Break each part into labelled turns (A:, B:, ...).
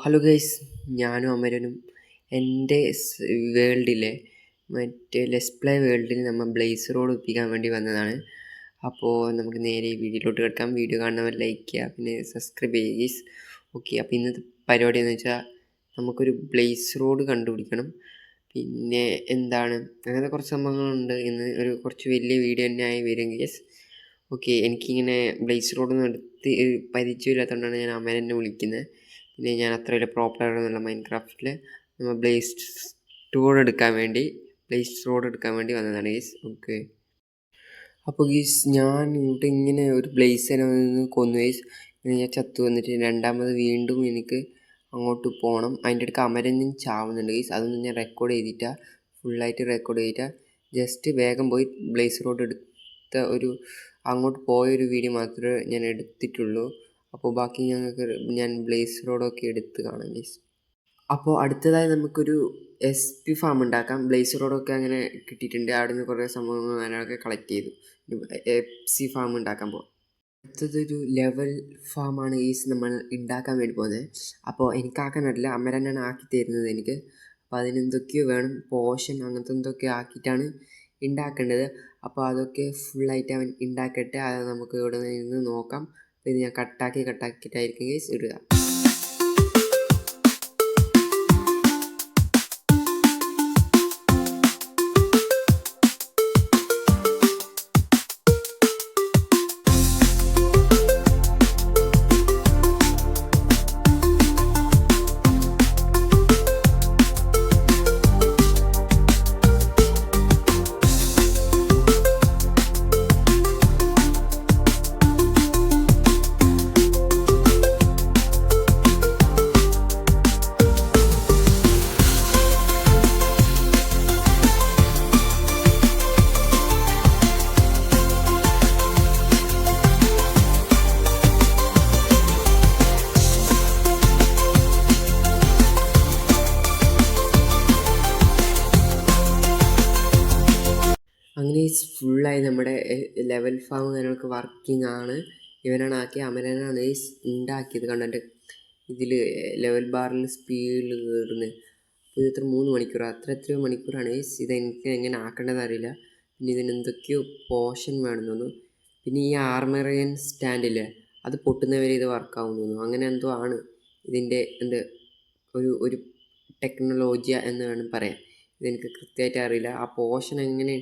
A: Hello guys, ഞാനും അമരനും എൻ്റെ വേൾഡിലെ മറ്റേ ലെസ് പ്ലേ വേൾഡിൽ നമ്മൾ ബ്ലേസ് റോഡ് ഒപ്പിക്കാൻ വേണ്ടി വന്നതാണ്. അപ്പോൾ നമുക്ക് നേരെ ഈ വീഡിയോയിലോട്ട് കിടക്കാം. വീഡിയോ കാണുന്നവർ ലൈക്ക് ചെയ്യുക, പിന്നെ സബ്സ്ക്രൈബ് ചെയ്യുക ഗൈസ്. ഓക്കെ, അപ്പോൾ ഇന്നത്തെ പരിപാടി എന്ന് വെച്ചാൽ നമുക്കൊരു ബ്ലേസ് റോഡ് കണ്ടുപിടിക്കണം. പിന്നെ എന്താണ് അങ്ങനത്തെ കുറച്ച് സംഭവങ്ങളുണ്ട്. ഇന്ന് ഒരു കുറച്ച് വലിയ വീഡിയോ തന്നെ ആയി വരും ഗൈസ്. ഓക്കെ, എനിക്കിങ്ങനെ ബ്ലേസ് റോഡൊന്നും എടുത്ത് പരിചയമില്ലാത്തതുകൊണ്ടാണ് ഞാൻ അമരനെ വിളിക്കുന്നത്. പിന്നെ ഞാൻ അത്ര വലിയ പ്രോപ്പർ ആയിരുന്നില്ല മൈൻക്രാഫ്റ്റിൽ. നമ്മൾ ബ്ലേസ് റോഡ് എടുക്കാൻ വേണ്ടി വന്നതാണ് ഗീസ്. ഓക്കെ, അപ്പോൾ ഗീസ് ഞാൻ ഇവിടെ ഇങ്ങനെ ഒരു ബ്ലേസിനെ കൊന്നു ഗീസ്. ഞാൻ ചത്തു വന്നിട്ട് രണ്ടാമത് വീണ്ടും എനിക്ക് അങ്ങോട്ട് പോകണം. അതിൻ്റെ അടുക്ക് അമരനും ചാവുന്നുണ്ട് ഗീസ്. അതൊന്നും ഞാൻ റെക്കോർഡ് ചെയ്തിട്ടാ, ഫുള്ളായിട്ട് റെക്കോർഡ് ചെയ്തിട്ടാ. ജസ്റ്റ് വേഗം പോയി ബ്ലേസ് റോഡ് എടുത്ത അങ്ങോട്ട് പോയൊരു വീഡിയോ മാത്രമേ ഞാൻ എടുത്തിട്ടുള്ളൂ. അപ്പോൾ ബാക്കി ഞാൻ ബ്ലേസ് റോഡൊക്കെ എടുത്ത് കാണാം ഗൈസ്. അപ്പോൾ അടുത്തതായി നമുക്കൊരു SP ഫാം ഉണ്ടാക്കാം. ബ്ലേസ് റോഡൊക്കെ അങ്ങനെ കിട്ടിയിട്ടുണ്ട്. അവിടെ നിന്ന് കുറേ സംഭവങ്ങൾ ഞാനൊക്കെ കളക്ട് ചെയ്തു. FC ഫാം ഉണ്ടാക്കാൻ പോകും. അടുത്തതൊരു ലെവൽ ഫാമാണ് ഗൈസ് നമ്മൾ ഉണ്ടാക്കാൻ വേണ്ടി പോകുന്നത്. അപ്പോൾ എനിക്കാക്കാൻ അറിയില്ല, അമരനാണ് ആക്കി തരുന്നത് എനിക്ക്. അപ്പോൾ അതിനെന്തൊക്കെയോ വേണം, പോഷൻ അങ്ങനത്തെ എന്തൊക്കെയോ ആക്കിയിട്ടാണ് ഉണ്ടാക്കേണ്ടത്. അപ്പോൾ അതൊക്കെ ഫുള്ളായിട്ട് അവൻ ഉണ്ടാക്കട്ടെ. അത് നമുക്ക് ഇവിടെ നിന്ന് നോക്കാം. ഇത് ഞാൻ കട്ടാക്കിയിട്ടായിരിക്കും ഗൈസ് ഇടുക. അങ്ങനെ ഫുള്ളായി നമ്മുടെ ലെവൽ ഫാം കാര്യങ്ങളൊക്കെ വർക്കിംഗ് ആണ്. ഇവനാണ് ആക്കിയ അമരനാണ് ഉണ്ടാക്കിയത്. കണ്ടിട്ട് ഇതിൽ ലെവൽ ബാറിൽ സ്പീഡിൽ കയറുന്നത്. അപ്പോൾ ഇത് 3 മണിക്കൂർ എത്രയോ മണിക്കൂറാണ് ഇതെനിക്ക് എങ്ങനെ ആക്കേണ്ടതെന്ന് അറിയില്ല. പിന്നെ ഇതിനെന്തൊക്കെയോ പോഷൻ വേണമെന്ന്. പിന്നെ ഈ ആർമറിയൻ സ്റ്റാൻഡില്ലേ, അത് പൊട്ടുന്നവരെ ഇത് വർക്കാവും തോന്നുന്നു. അങ്ങനെ എന്തോ ആണ് ഇതിൻ്റെ ഒരു ടെക്നോളജിയ എന്ന് വേണം പറയാൻ. ഇതെനിക്ക് കൃത്യമായിട്ട് അറിയില്ല. ആ പോഷൻ എങ്ങനെ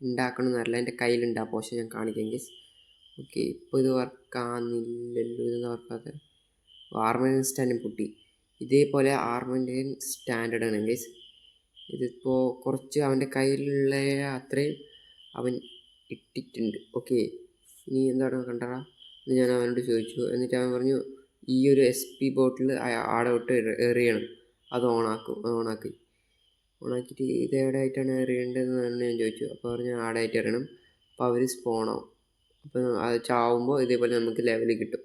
A: ഉണ്ടാക്കണം എന്നറിയില്ല. എൻ്റെ കയ്യിലുണ്ട് ആ പോഷൻ, ഞാൻ കാണിക്കാം ഗൈസ്. ഓക്കെ, ഇപ്പോൾ ഇത് വർക്കാകുന്നില്ലല്ലോ. ഇതൊന്നും വർക്കാത്ത ആർമറിയൻ സ്റ്റാൻഡ് പൊട്ടി. ഇതേപോലെ ആർമറിയൻ സ്റ്റാൻഡേർഡാണ് ഗൈസ്. ഇതിപ്പോൾ കുറച്ച് അവൻ്റെ കയ്യിലുള്ള അത്രയും അവൻ ഇട്ടിട്ടുണ്ട്. ഓക്കെ, ഇനി എന്താണ് കണ്ടടാ എന്ന് ഞാൻ അവനോട് ചോദിച്ചു. എന്നിട്ട് അവൻ പറഞ്ഞു ഈ ഒരു SP ബോട്ടിൽ ആടോട്ട് എറിയണം. അത് ഓണാക്കിയിട്ട് ഇതെവിടെയായിട്ടാണ് എറിയേണ്ടതെന്ന് തന്നെ ഞാൻ ചോദിച്ചു. അപ്പോൾ പറഞ്ഞു ആടായിട്ട് എറിയണം. അപ്പോൾ അവർ സ്പോണാവും. അപ്പോൾ അത് ചാവുമ്പോൾ ഇതേപോലെ നമുക്ക് ലെവൽ കിട്ടും.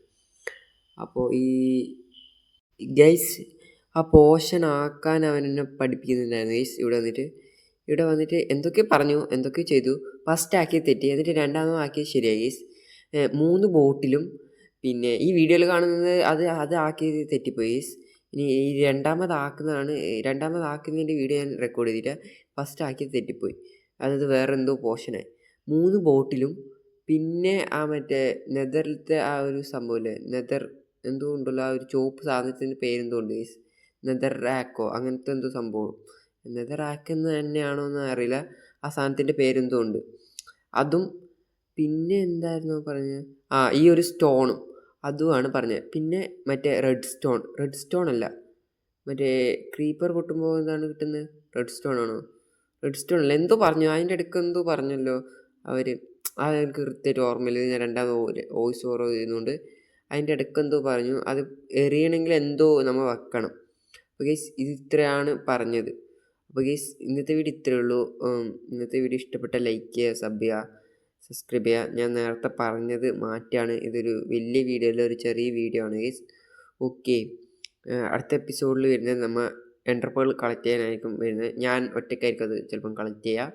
A: അപ്പോൾ ഈ ഗൈസ് ആ പോഷൻ ആക്കാൻ അവനെന്നെ പഠിപ്പിക്കുന്നുണ്ടായിരുന്നു ഗൈസ്. ഇവിടെ വന്നിട്ട് എന്തൊക്കെ പറഞ്ഞു, എന്തൊക്കെ ചെയ്തു. ഫസ്റ്റ് ആക്കിയത് തെറ്റി, എന്നിട്ട് രണ്ടാമത് ആക്കിയത് ശരിയായി ഗൈസ്. 3 ബോട്ടിലും പിന്നെ ഈ വീഡിയോയിൽ കാണുന്നത് അത് ആക്കിയത് തെറ്റിപ്പോയി ഗൈസ്. ഇനി ഈ രണ്ടാമതാക്കുന്നതിൻ്റെ വീഡിയോ ഞാൻ റെക്കോർഡ് ചെയ്തിട്ട് ഫസ്റ്റ് ആക്കിയത് തെറ്റിപ്പോയി. അതായത് വേറെ എന്തോ പോഷനായി. 3 ബോട്ടിലും പിന്നെ ആ മറ്റേ നെതറിലത്തെ ആ ഒരു സംഭവമില്ലേ, നെതർ എന്തോ ഉണ്ടല്ലോ, ആ ഒരു ചുവപ്പ് സാധനത്തിൻ്റെ പേരെന്തോ ഉണ്ട് ഗൈസ്. നെതർ റാക്കോ അങ്ങനത്തെ എന്തോ സംഭവം. നെതർ റാക്ക് എന്ന് തന്നെയാണോ എന്ന് അറിയില്ല. ആ സാധനത്തിൻ്റെ പേരെന്തോ ഉണ്ട്. അതും പിന്നെ എന്തായിരുന്നു പറഞ്ഞത്, ഈ ഒരു സ്റ്റോണും അതുമാണ് പറഞ്ഞത്. പിന്നെ മറ്റേ റെഡ് സ്റ്റോൺ അല്ല, മറ്റേ ക്രീപ്പർ പൊട്ടുമ്പോൾ എന്താണ് കിട്ടുന്നത്, റെഡ് സ്റ്റോൺ ആണോ? റെഡ് സ്റ്റോൺ അല്ല, എന്തോ പറഞ്ഞു. അതിൻ്റെ ഇടയ്ക്ക് എന്തോ പറഞ്ഞല്ലോ അവർ. അതെനിക്ക് കൃത്യമായിട്ട് ഓർമ്മയില്ല. ഞാൻ രണ്ടാമത് വോയിസ് ഓവർ ചെയ്യുന്നുണ്ട്. അതിൻ്റെ ഇടയ്ക്ക് എന്തോ പറഞ്ഞു, അത് എറിയണമെങ്കിൽ എന്തോ നമ്മൾ വെക്കണം. അപ്പോൾ ഗൈസ് ഇത് ഇത്രയാണ് പറഞ്ഞത്. അപ്പോൾ ഗൈസ് ഇന്നത്തെ വീഡിയോ ഇത്രയേ ഉള്ളൂ. ഇന്നത്തെ വീഡിയോ ഇഷ്ടപ്പെട്ട ലൈക്ക് ചെയ്യുക, സബ്സ്ക്രൈബ് ചെയ്യുക. ഞാൻ നേരത്തെ പറഞ്ഞത് മാറ്റാണ്, ഇതൊരു വലിയ വീഡിയോ അല്ല, ഒരു ചെറിയ വീഡിയോ ആണ് ഗൈസ്. ഓക്കെ, അടുത്ത എപ്പിസോഡിൽ വരുന്നത് നമ്മൾ എൻഡർപേൾ കളക്ട് ചെയ്യാനായിരിക്കും വരുന്നത്. ഞാൻ ഒറ്റയ്ക്കായിരിക്കും അത് ചിലപ്പം കളക്ട് ചെയ്യുക.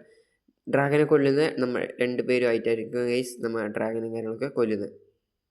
A: ഡ്രാഗനെ കൊല്ലുന്നത് നമ്മൾ 2 പേരുമായിട്ടായിരിക്കും ഗൈസ് നമ്മൾ ഡ്രാഗനും കാര്യങ്ങളൊക്കെ കൊല്ലുന്നത്.